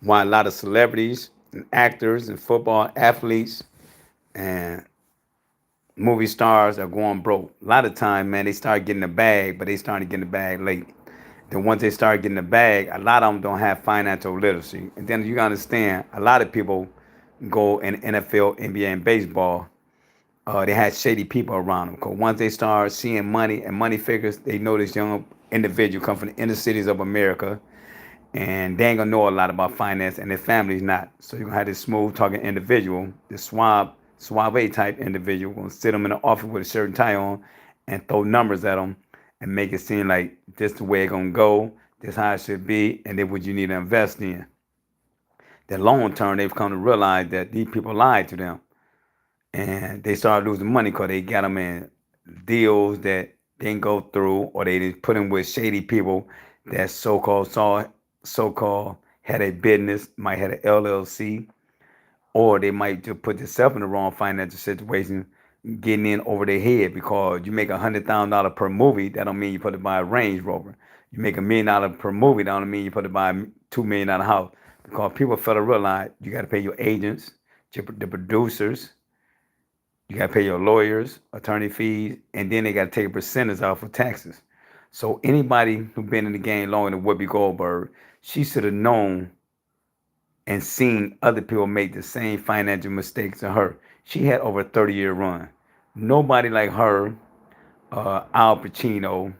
why a lot of celebrities and actors and football athletes and movie stars are going broke. A lot of time, man, they start getting the bag, but they starting getting the bag late. Then once they start getting the bag, a lot of them don't have financial literacy. And then you gotta understand, a lot of people go in NFL, NBA, and baseball. They had shady people around them. Cause once they start seeing money and money figures, they know this young individual come from the inner cities of America, and they ain't gonna know a lot about finance, and their family's not. So you're gonna have this smooth talking individual, this suave type individual, gonna sit them in the office with a shirt and tie on, and throw numbers at them, and make it seem like this the way it gonna go, this how it should be, and then what you need to invest in. Then long term, they've come to realize that these people lied to them, and they started losing money because they got them in deals that didn't go through, or they didn't put them with shady people that so-called had a business, might have an LLC, or they might just put themselves in the wrong financial situation, getting in over their head because you make $100,000 per movie. That don't mean you put to buy a Range Rover. You make $1 million per movie. That don't mean you put to buy a $2 million house. Because people fail to realize you got to pay your agents, the producers, you got to pay your lawyers, attorney fees, and then they got to take a percentage off for taxes. So anybody who been in the game longer than Whoopi Goldberg, she should have known and seen other people make the same financial mistakes as her. She had over a 30-year run. Nobody like her, Al Pacino,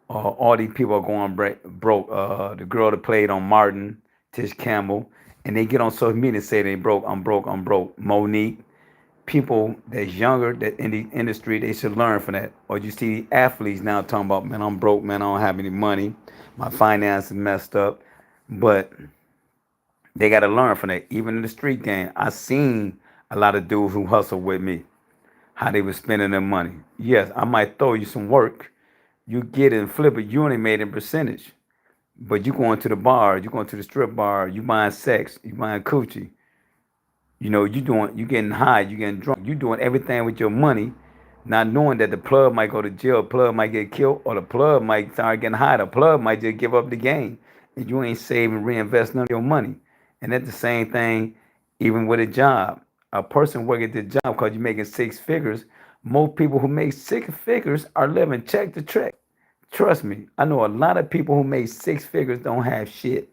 all these people are going broke. The girl that played on Martin, Tish Campbell, and they get on social media and say they broke. I'm broke. I'm broke. Monique, people that's younger that in the industry, they should learn from that. Or you see athletes now talking about, man, I'm broke, man, I don't have any money, my finances messed up. But they got to learn from that. Even in the street game, I seen a lot of dudes who hustle with me, how they were spending their money. Yes, I might throw you some work. You get it and flip it. You only made a percentage. But you going to the bar, you going to the strip bar, you buying sex, you buying coochie. You getting high, you getting drunk, you doing everything with your money, not knowing that the plug might go to jail, plug might get killed, or the plug might start getting high, the plug might just give up the game, and you ain't saving, reinvest none of your money. And that's the same thing, even with a job. A person working at the job because you're making six figures. Most people who make six figures are living check to check. Trust me, I know a lot of people who make six figures don't have shit.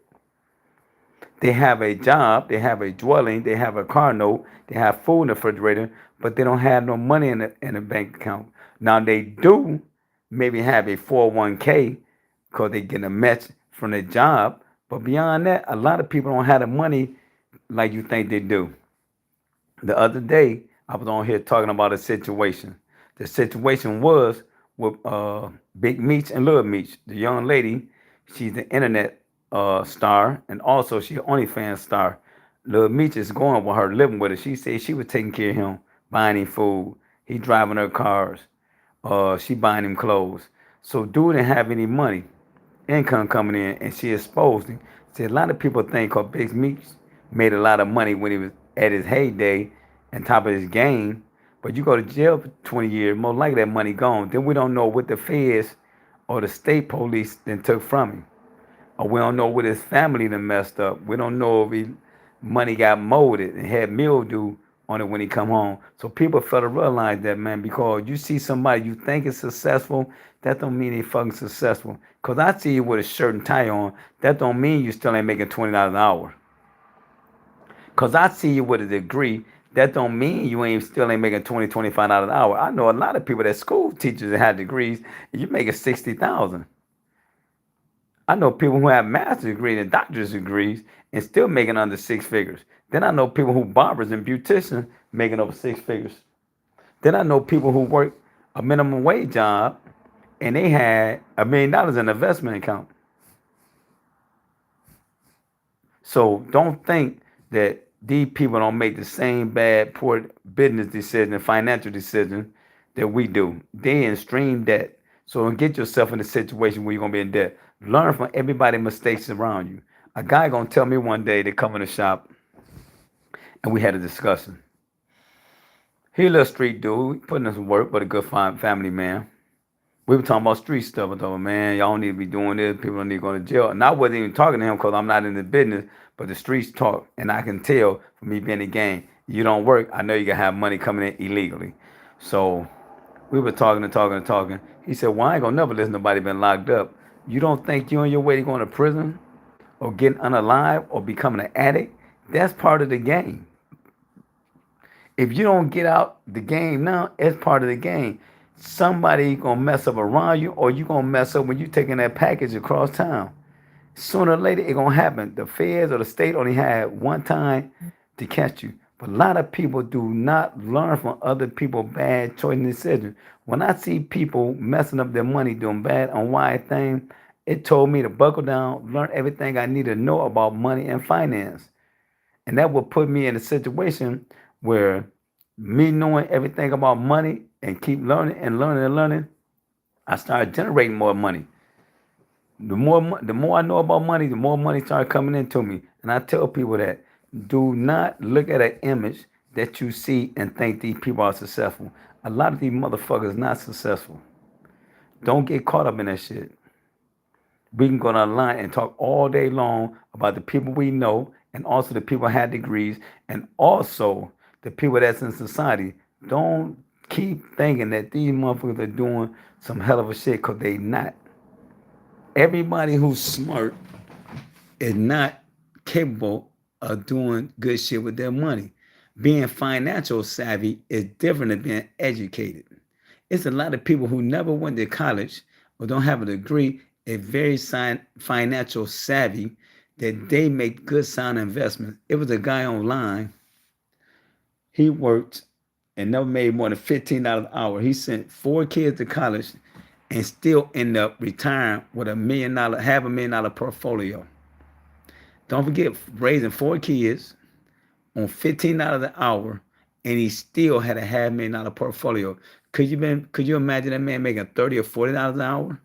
They have a job, they have a dwelling, they have a car note, they have food in the refrigerator, but they don't have no money in the bank account. Now they do maybe have a 401k because they get a match from their job, but beyond that, a lot of people don't have the money like you think they do. The other day, I was on here talking about a situation. The situation was with Big Meech and Little Meech. The young lady, she's the internet star, and also she's an OnlyFans star. Little Meech is going with her, living with her. She said she was taking care of him, buying him food. He driving her cars. She buying him clothes. So dude didn't have any money, income coming in, and she exposed him. See, a lot of people think because Big Meech made a lot of money when he was at his heyday and top of his game, but you go to jail for 20 years, more likely that money gone. Then we don't know what the feds or the state police then took from him. Or we don't know what his family done messed up. We don't know if he money got molded and had mildew on it when he come home. So people fail to realize that, man, because you see somebody you think is successful, that don't mean they fucking successful. Cause I see you with a shirt and tie on, that don't mean you still ain't making $20 an hour. Cause I see you with a degree, that don't mean you ain't still ain't making $20, $25 an hour. I know a lot of people that school teachers that had degrees, and you making 60,000. I know people who have master's degrees and doctorate degrees and still making under six figures. Then I know people who barbers and beauticians making over six figures. Then I know people who work a minimum wage job and they had $1 million in investment account. So don't think that these people don't make the same bad, poor business decision and financial decision that we do. They in extreme debt. So don't get yourself in a situation where you're gonna be in debt. Learn from everybody's mistakes around you. A guy gonna tell me one day to come in the shop and we had a discussion. He a little street dude, putting in some work, but a good fine family man. We were talking about street stuff. I told him, man, y'all don't need to be doing this. People don't need to go to jail. And I wasn't even talking to him because I'm not in the business, but the streets talk. And I can tell from me being in the game, you don't work, I know you can have money coming in illegally. So we were talking and talking and talking. He said, well, I ain't going to never listen to nobody been locked up. You don't think you on your way to going to prison or getting unalive or becoming an addict? That's part of the game. If you don't get out the game now, it's part of the game. Somebody gonna mess up around you, or you gonna mess up when you taking that package across town. Sooner or later, it gonna happen. The feds or the state only had one time to catch you. But a lot of people do not learn from other people's bad choice and decisions. When I see people messing up their money, doing bad, unwise things, it told me to buckle down, learn everything I need to know about money and finance. And that would put me in a situation where me knowing everything about money and keep learning and learning and learning, I started generating more money. The more I know about money, the more money started coming into me. And I tell people that do not look at an image that you see and think these people are successful. A lot of these motherfuckers not successful. Don't get caught up in that shit. We can go online and talk all day long about the people we know and also the people who had degrees and also the people that's in society. Don't keep thinking that these motherfuckers are doing some hell of a shit because they not. Everybody who's smart is not capable of doing good shit with their money. Being financial savvy is different than being educated. It's a lot of people who never went to college or don't have a degree and very financial savvy that they make good sound investments. It was a guy online. He worked and never made more than $15 an hour. He sent 4 kids to college and still ended up retiring with half a million dollar portfolio. Don't forget, raising 4 kids on $15 an hour, and he still had a $500,000 portfolio. Could you imagine that man making $30 or $40 an hour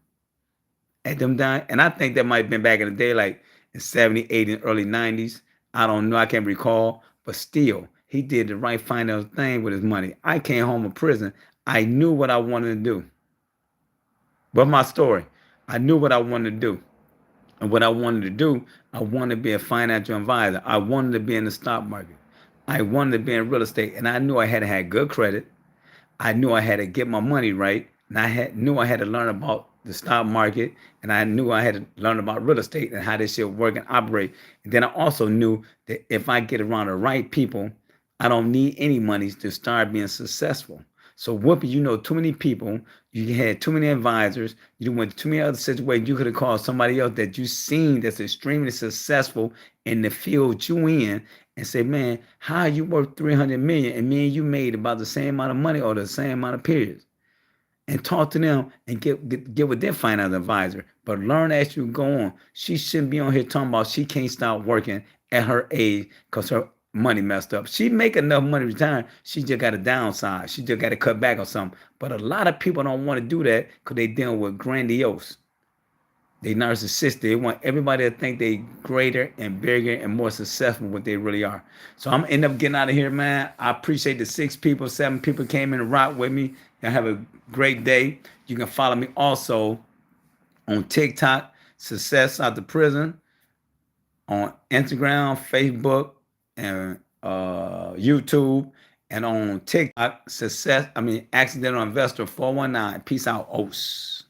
at them time? And I think that might have been back in the day, like in 70, 80, and early 90s. I don't know, I can't recall, but still, he did the right financial thing with his money. I came home from prison. I knew what I wanted to do. But my story, I knew what I wanted to do. And what I wanted to do, I wanted to be a financial advisor. I wanted to be in the stock market. I wanted to be in real estate. And I knew I had to have good credit. I knew I had to get my money right. And knew I had to learn about the stock market. And I knew I had to learn about real estate and how this shit work and operate. And then I also knew that if I get around the right people, I don't need any money to start being successful. So Whoopi, you know too many people, you had too many advisors, you went to too many other situations. You could have called somebody else that you seen that's extremely successful in the field you in and say, man, how you worth 300 million and me and you made about the same amount of money or the same amount of periods. And talk to them and get with their finance advisor. But learn as you go on. She shouldn't be on here talking about she can't stop working at her age because her money messed up. She make enough money retiring. She just got to downsize. She just got to cut back on something. But a lot of people don't want to do that because they dealing with grandiose. They narcissistic. They want everybody to think they greater and bigger and more successful than what they really are. So I'm gonna end up getting out of here, man. I appreciate the 7 people came in and rock with me. Y'all have a great day. You can follow me also on TikTok, Success Out the Prison, on Instagram, Facebook, and YouTube, and on TikTok, Accidental Investor 419. Peace out, Os.